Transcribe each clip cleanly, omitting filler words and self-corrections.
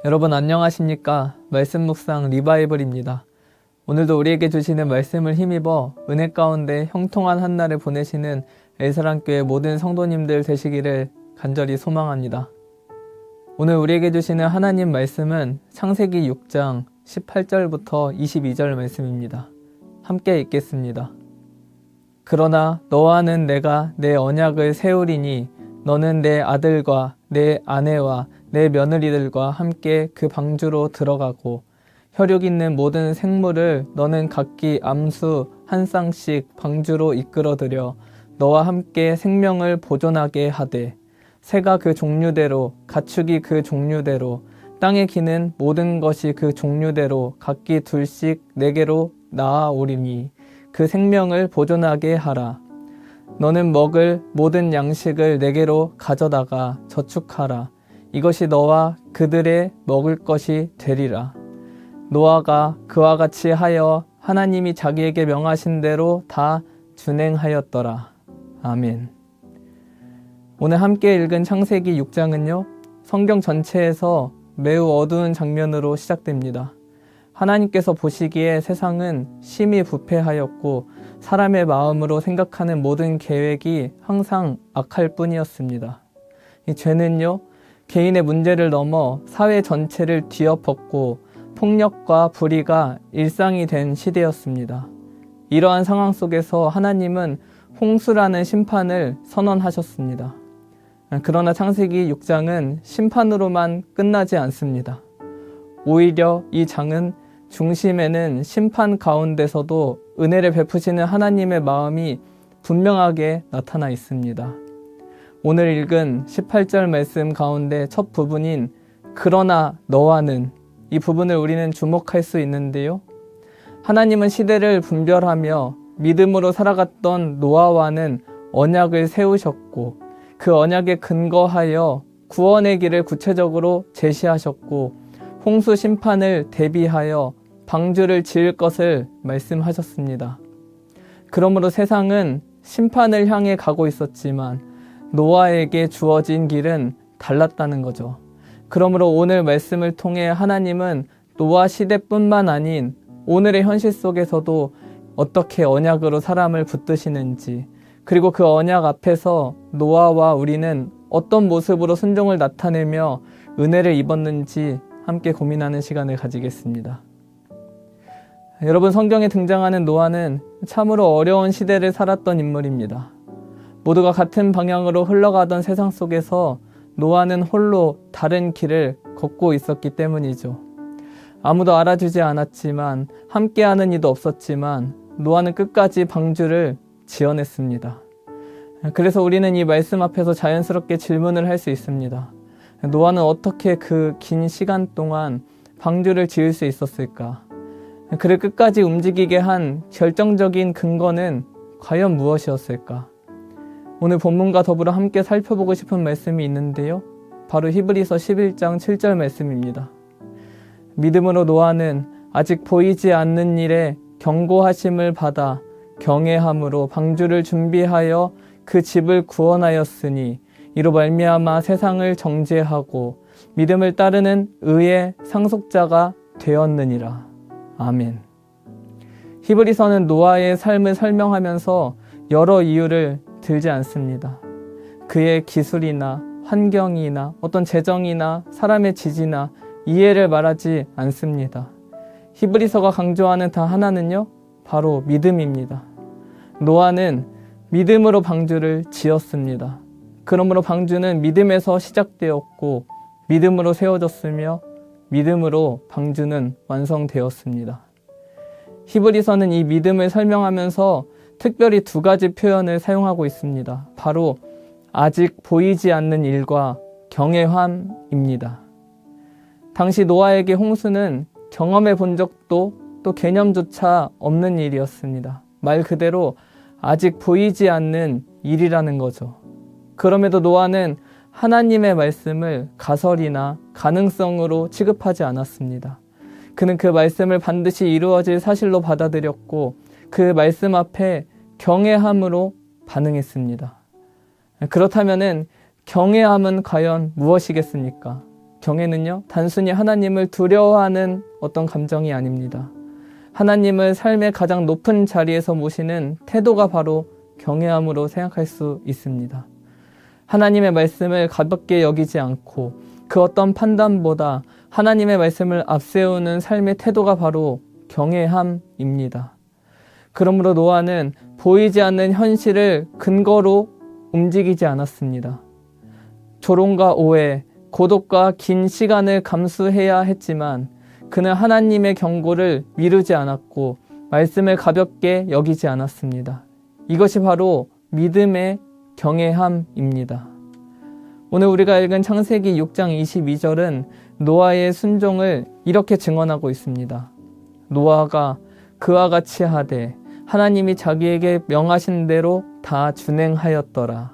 여러분 안녕하십니까? 말씀 묵상 리바이벌입니다. 오늘도 우리에게 주시는 말씀을 힘입어 은혜 가운데 형통한 한 날을 보내시는 엘사랑교회 모든 성도님들 되시기를 간절히 소망합니다. 오늘 우리에게 주시는 하나님 말씀은 창세기 6장 18절부터 22절 말씀입니다. 함께 읽겠습니다. 그러나 너와는 내가 내 언약을 세우리니 너는 내 아들과 내 아내와 내 며느리들과 함께 그 방주로 들어가고 혈육 있는 모든 생물을 너는 각기 암수 한 쌍씩 방주로 이끌어들여 너와 함께 생명을 보존하게 하되 새가 그 종류대로 가축이 그 종류대로 땅에 기는 모든 것이 그 종류대로 각기 둘씩 내게로 나아오리니 그 생명을 보존하게 하라. 너는 먹을 모든 양식을 내게로 가져다가 저축하라. 이것이 너와 그들의 먹을 것이 되리라. 노아가 그와 같이 하여 하나님이 자기에게 명하신 대로 다 준행하였더라. 아멘. 오늘 함께 읽은 창세기 6장은요, 성경 전체에서 매우 어두운 장면으로 시작됩니다. 하나님께서 보시기에 세상은 심히 부패하였고 사람의 마음으로 생각하는 모든 계획이 항상 악할 뿐이었습니다. 이 죄는요, 개인의 문제를 넘어 사회 전체를 뒤엎었고 폭력과 불의가 일상이 된 시대였습니다. 이러한 상황 속에서 하나님은 홍수라는 심판을 선언하셨습니다. 그러나 창세기 6장은 심판으로만 끝나지 않습니다. 오히려 이 장은 중심에는 심판 가운데서도 은혜를 베푸시는 하나님의 마음이 분명하게 나타나 있습니다. 오늘 읽은 18절 말씀 가운데 첫 부분인 그러나 너와는, 이 부분을 우리는 주목할 수 있는데요. 하나님은 시대를 분별하며 믿음으로 살아갔던 노아와는 언약을 세우셨고 그 언약에 근거하여 구원의 길을 구체적으로 제시하셨고 홍수 심판을 대비하여 방주를 지을 것을 말씀하셨습니다. 그러므로 세상은 심판을 향해 가고 있었지만 노아에게 주어진 길은 달랐다는 거죠. 그러므로 오늘 말씀을 통해 하나님은 노아 시대뿐만 아닌 오늘의 현실 속에서도 어떻게 언약으로 사람을 붙드시는지, 그리고 그 언약 앞에서 노아와 우리는 어떤 모습으로 순종을 나타내며 은혜를 입었는지 함께 고민하는 시간을 가지겠습니다. 여러분, 성경에 등장하는 노아는 참으로 어려운 시대를 살았던 인물입니다. 모두가 같은 방향으로 흘러가던 세상 속에서 노아는 홀로 다른 길을 걷고 있었기 때문이죠. 아무도 알아주지 않았지만, 함께하는 이도 없었지만 노아는 끝까지 방주를 지어냈습니다. 그래서 우리는 이 말씀 앞에서 자연스럽게 질문을 할 수 있습니다. 노아는 어떻게 그 긴 시간 동안 방주를 지을 수 있었을까? 그를 끝까지 움직이게 한 결정적인 근거는 과연 무엇이었을까? 오늘 본문과 더불어 함께 살펴보고 싶은 말씀이 있는데요. 바로 히브리서 11장 7절 말씀입니다. 믿음으로 노아는 아직 보이지 않는 일에 경고하심을 받아 경외함으로 방주를 준비하여 그 집을 구원하였으니 이로 말미암아 세상을 정죄하고 믿음을 따르는 의의 상속자가 되었느니라. 아멘. 히브리서는 노아의 삶을 설명하면서 여러 이유를 들지 않습니다. 그의 기술이나 환경이나 어떤 재정이나 사람의 지지나 이해를 말하지 않습니다. 히브리서가 강조하는 단 하나는요, 바로 믿음입니다. 노아는 믿음으로 방주를 지었습니다. 그러므로 방주는 믿음에서 시작되었고 믿음으로 세워졌으며 믿음으로 방주는 완성되었습니다. 히브리서는 이 믿음을 설명하면서 특별히 두 가지 표현을 사용하고 있습니다. 바로 아직 보이지 않는 일과 경외함입니다. 당시 노아에게 홍수는 경험해 본 적도 또 개념조차 없는 일이었습니다. 말 그대로 아직 보이지 않는 일이라는 거죠. 그럼에도 노아는 하나님의 말씀을 가설이나 가능성으로 취급하지 않았습니다. 그는 그 말씀을 반드시 이루어질 사실로 받아들였고 그 말씀 앞에 경외함으로 반응했습니다. 그렇다면 경외함은 과연 무엇이겠습니까? 경외는요, 단순히 하나님을 두려워하는 어떤 감정이 아닙니다. 하나님을 삶의 가장 높은 자리에서 모시는 태도가 바로 경외함으로 생각할 수 있습니다. 하나님의 말씀을 가볍게 여기지 않고 그 어떤 판단보다 하나님의 말씀을 앞세우는 삶의 태도가 바로 경외함입니다. 그러므로 노아는 보이지 않는 현실을 근거로 움직이지 않았습니다. 조롱과 오해, 고독과 긴 시간을 감수해야 했지만 그는 하나님의 경고를 미루지 않았고 말씀을 가볍게 여기지 않았습니다. 이것이 바로 믿음의 경외함입니다. 오늘 우리가 읽은 창세기 6장 22절은 노아의 순종을 이렇게 증언하고 있습니다. 노아가 그와 같이 하되 하나님이 자기에게 명하신 대로 다 준행하였더라.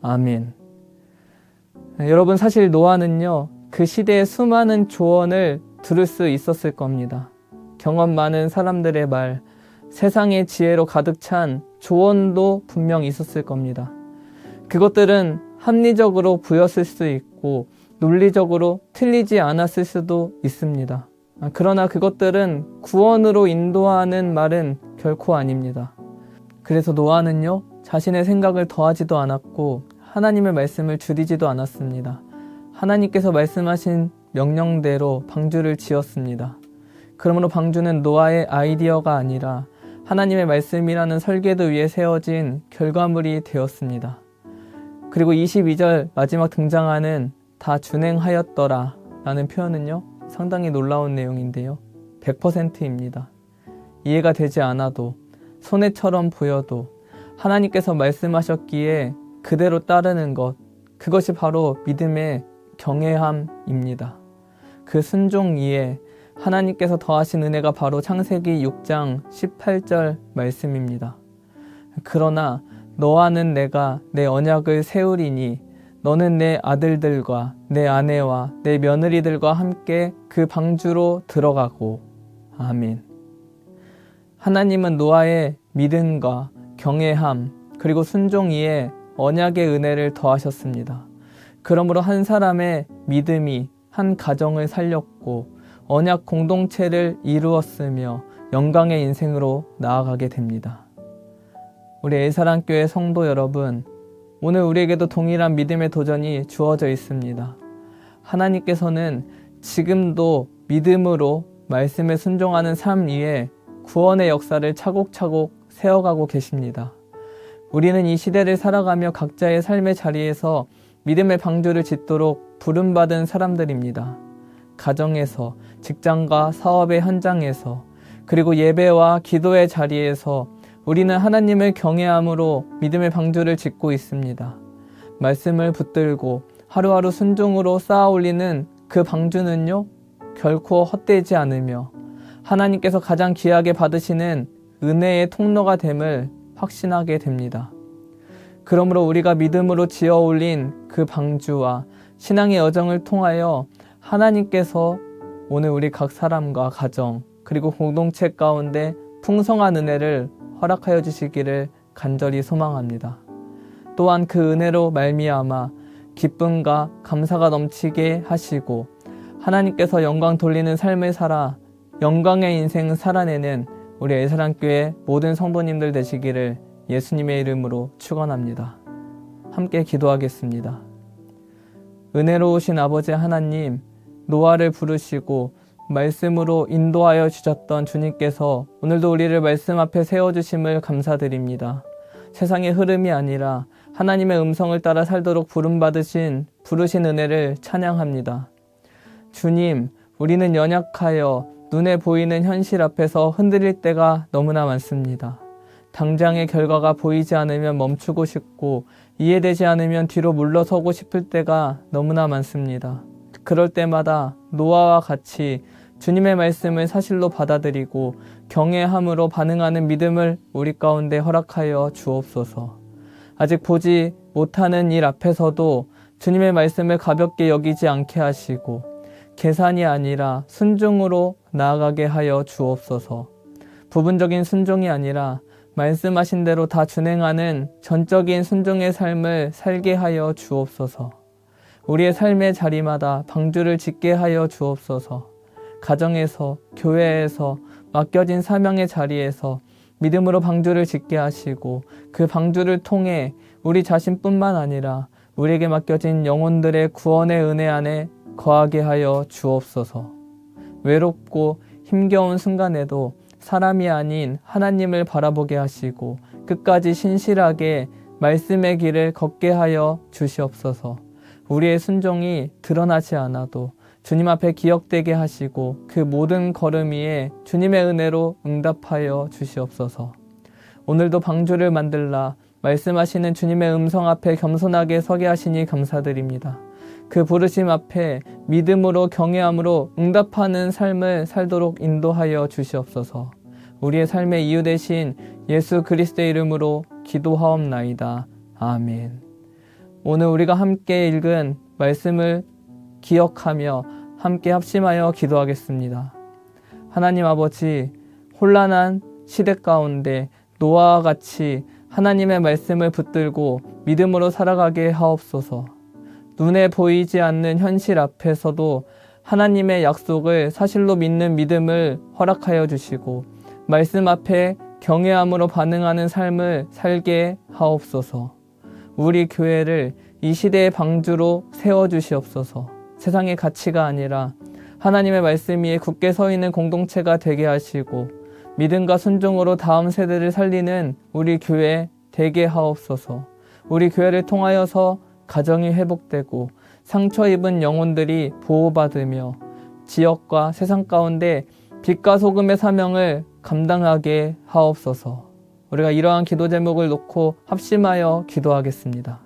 아멘. 여러분, 사실 노아는요, 그 시대의 수많은 조언을 들을 수 있었을 겁니다. 경험 많은 사람들의 말, 세상의 지혜로 가득 찬 조언도 분명 있었을 겁니다. 그것들은 합리적으로 보였을 수 있고 논리적으로 틀리지 않았을 수도 있습니다. 그러나 그것들은 구원으로 인도하는 말은 결코 아닙니다. 그래서 노아는요, 자신의 생각을 더하지도 않았고 하나님의 말씀을 줄이지도 않았습니다. 하나님께서 말씀하신 명령대로 방주를 지었습니다. 그러므로 방주는 노아의 아이디어가 아니라 하나님의 말씀이라는 설계도 위에 세워진 결과물이 되었습니다. 그리고 22절 마지막 등장하는 다 준행하였더라 라는 표현은요, 상당히 놀라운 내용인데요. 100%입니다. 이해가 되지 않아도, 손해처럼 보여도 하나님께서 말씀하셨기에 그대로 따르는 것, 그것이 바로 믿음의 경외함입니다. 그 순종 이에 하나님께서 더하신 은혜가 바로 창세기 6장 18절 말씀입니다. 그러나 너와는 내가 내 언약을 세우리니 너는 내 아들들과 내 아내와 내 며느리들과 함께 그 방주로 들어가고. 아멘. 하나님은 노아의 믿음과 경외함 그리고 순종 이에 언약의 은혜를 더하셨습니다. 그러므로 한 사람의 믿음이 한 가정을 살렸고 언약 공동체를 이루었으며 영광의 인생으로 나아가게 됩니다. 우리 엘사랑교회 성도 여러분, 오늘 우리에게도 동일한 믿음의 도전이 주어져 있습니다. 하나님께서는 지금도 믿음으로 말씀에 순종하는 삶 위에 구원의 역사를 차곡차곡 세워가고 계십니다. 우리는 이 시대를 살아가며 각자의 삶의 자리에서 믿음의 방주를 짓도록 부름받은 사람들입니다. 가정에서, 직장과 사업의 현장에서, 그리고 예배와 기도의 자리에서 우리는 하나님을 경외함으로 믿음의 방주를 짓고 있습니다. 말씀을 붙들고 하루하루 순종으로 쌓아 올리는 그 방주는요, 결코 헛되지 않으며 하나님께서 가장 귀하게 받으시는 은혜의 통로가 됨을 확신하게 됩니다. 그러므로 우리가 믿음으로 지어 올린 그 방주와 신앙의 여정을 통하여 하나님께서 오늘 우리 각 사람과 가정 그리고 공동체 가운데 풍성한 은혜를 허락하여 주시기를 간절히 소망합니다. 또한 그 은혜로 말미암아 기쁨과 감사가 넘치게 하시고 하나님께서 영광 돌리는 삶을 살아 영광의 인생 살아내는 우리 엘사랑교회 모든 성도님들 되시기를 예수님의 이름으로 축원합니다. 함께 기도하겠습니다. 은혜로우신 아버지 하나님, 노아를 부르시고 말씀으로 인도하여 주셨던 주님께서 오늘도 우리를 말씀 앞에 세워주심을 감사드립니다. 세상의 흐름이 아니라 하나님의 음성을 따라 살도록 부르신 은혜를 찬양합니다. 주님, 우리는 연약하여 눈에 보이는 현실 앞에서 흔들릴 때가 너무나 많습니다. 당장의 결과가 보이지 않으면 멈추고 싶고 이해되지 않으면 뒤로 물러서고 싶을 때가 너무나 많습니다. 그럴 때마다 노아와 같이 주님의 말씀을 사실로 받아들이고 경외함으로 반응하는 믿음을 우리 가운데 허락하여 주옵소서. 아직 보지 못하는 일 앞에서도 주님의 말씀을 가볍게 여기지 않게 하시고 계산이 아니라 순종으로 나아가게 하여 주옵소서. 부분적인 순종이 아니라 말씀하신 대로 다 준행하는 전적인 순종의 삶을 살게 하여 주옵소서. 우리의 삶의 자리마다 방주를 짓게 하여 주옵소서. 가정에서, 교회에서, 맡겨진 사명의 자리에서 믿음으로 방주를 짓게 하시고 그 방주를 통해 우리 자신뿐만 아니라 우리에게 맡겨진 영혼들의 구원의 은혜 안에 거하게 하여 주옵소서. 외롭고 힘겨운 순간에도 사람이 아닌 하나님을 바라보게 하시고 끝까지 신실하게 말씀의 길을 걷게 하여 주시옵소서. 우리의 순종이 드러나지 않아도 주님 앞에 기억되게 하시고 그 모든 걸음 위에 주님의 은혜로 응답하여 주시옵소서. 오늘도 방주를 만들라 말씀하시는 주님의 음성 앞에 겸손하게 서게 하시니 감사드립니다. 그 부르심 앞에 믿음으로 경외함으로 응답하는 삶을 살도록 인도하여 주시옵소서. 우리의 삶의 이유 되신 예수 그리스도의 이름으로 기도하옵나이다. 아멘. 오늘 우리가 함께 읽은 말씀을 기억하며 함께 합심하여 기도하겠습니다. 하나님 아버지, 혼란한 시대 가운데 노아와 같이 하나님의 말씀을 붙들고 믿음으로 살아가게 하옵소서. 눈에 보이지 않는 현실 앞에서도 하나님의 약속을 사실로 믿는 믿음을 허락하여 주시고 말씀 앞에 경외함으로 반응하는 삶을 살게 하옵소서. 우리 교회를 이 시대의 방주로 세워주시옵소서. 세상의 가치가 아니라 하나님의 말씀 위에 굳게 서 있는 공동체가 되게 하시고 믿음과 순종으로 다음 세대를 살리는 우리 교회 되게 하옵소서. 우리 교회를 통하여서 가정이 회복되고 상처 입은 영혼들이 보호받으며 지역과 세상 가운데 빛과 소금의 사명을 감당하게 하옵소서. 우리가 이러한 기도 제목을 놓고 합심하여 기도하겠습니다.